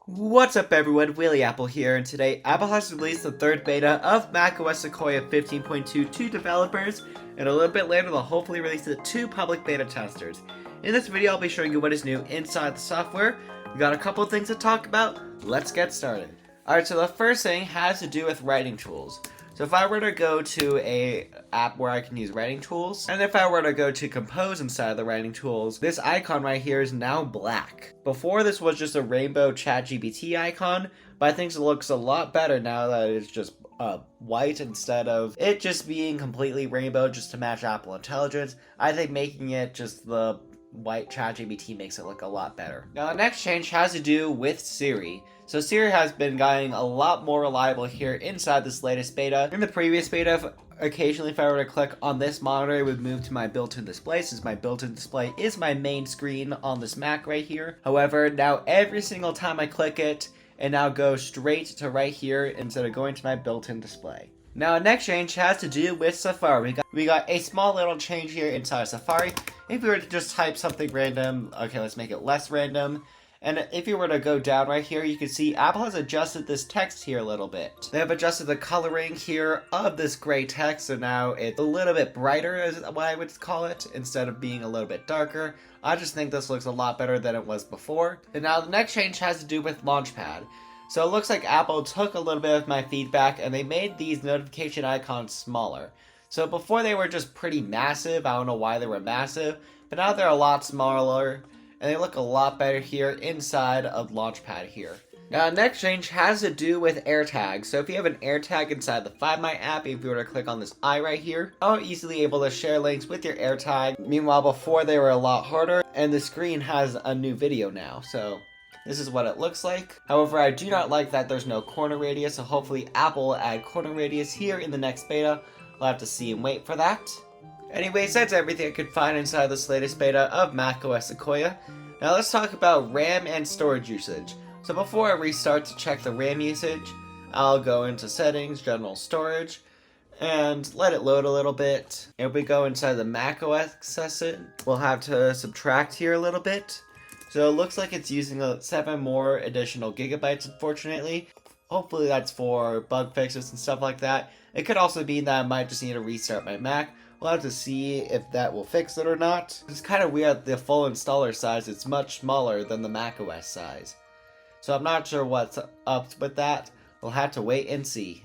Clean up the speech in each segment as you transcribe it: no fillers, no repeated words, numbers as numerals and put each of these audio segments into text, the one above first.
What's up everyone, WilliApple here, and today Apple has released the third beta of macOS Sequoia 15.2 to developers, and a little bit later they'll hopefully release it to public beta testers. In this video I'll be showing you what is new inside the software. We got a couple of things to talk about, let's get started. Alright, so the first thing has to do with writing tools. So if I were to go to a app where I can use writing tools, and if I were to go to compose inside of the writing tools, this icon right here is now black. Before this was just a rainbow ChatGPT icon, but I think it looks a lot better now that it's just white instead of it just being completely rainbow just to match Apple Intelligence. I think making it just the white ChatGPT makes it look a lot better. Now the next change has to do with Siri. So Siri has been getting a lot more reliable here inside this latest beta. In the previous beta, occasionally if I were to click on this monitor, it would move to my built-in display, since my built-in display is my main screen on this Mac right here. However, now every single time I click it, it now goes straight to right here instead of going to my built-in display. Now, next change has to do with Safari. We got a small little change here inside Safari. If we were to just type something random, okay, let's make it less random. And if you were to go down right here, you can see Apple has adjusted this text here a little bit. They have adjusted the coloring here of this gray text, so now it's a little bit brighter, is what I would call it, instead of being a little bit darker. I just think this looks a lot better than it was before. And now the next change has to do with Launchpad. So it looks like Apple took a little bit of my feedback and they made these notification icons smaller. So before they were just pretty massive, I don't know why they were massive, but now they're a lot smaller and they look a lot better here inside of Launchpad here. Now next change has to do with AirTags. So if you have an AirTag inside the Find My app, if you were to click on this eye right here, you're easily able to share links with your AirTag. Meanwhile before they were a lot harder, and the screen has a new video now, so this is what it looks like. However, I do not like that there's no corner radius, so hopefully Apple will add corner radius here in the next beta. We'll have to see and wait for that. Anyways, that's everything I could find inside this latest beta of macOS Sequoia. Now let's talk about RAM and storage usage. So before I restart to check the RAM usage, I'll go into Settings, General Storage, and let it load a little bit. If we go inside the macOS session, we'll have to subtract here a little bit. So it looks like it's using 7 more additional gigabytes, unfortunately. Hopefully that's for bug fixes and stuff like that. It could also be that I might just need to restart my Mac. We'll have to see if that will fix it or not. It's kind of weird, the full installer size is much smaller than the macOS size. So I'm not sure what's up with that. We'll have to wait and see.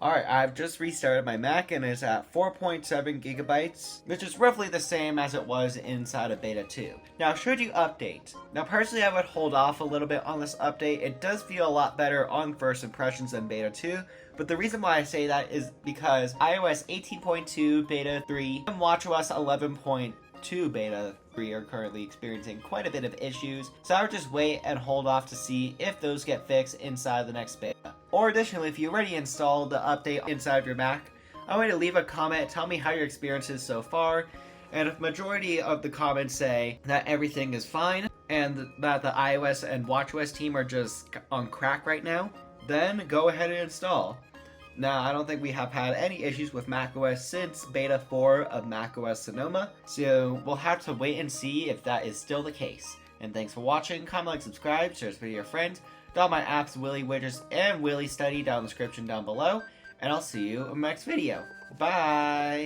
Alright, I've just restarted my Mac and it's at 4.7 gigabytes, which is roughly the same as it was inside of Beta 2. Now, should you update? Now, personally, I would hold off a little bit on this update. It does feel a lot better on first impressions than Beta 2, but the reason why I say that is because iOS 18.2 Beta 3 and watchOS 11.2 Beta 3 are currently experiencing quite a bit of issues, so I would just wait and hold off to see if those get fixed inside the next beta. Or additionally, if you already installed the update inside of your Mac, I want you to leave a comment, tell me how your experience is so far, and if majority of the comments say that everything is fine, and that the iOS and watchOS team are just on crack right now, then go ahead and install. Now, I don't think we have had any issues with macOS since Beta 4 of macOS Sonoma, so we'll have to wait and see if that is still the case. And thanks for watching, comment, like, subscribe, share this video with your friends, got my apps, Willy Widgets, and Willy Study down in the description down below, and I'll see you in the next video. Bye!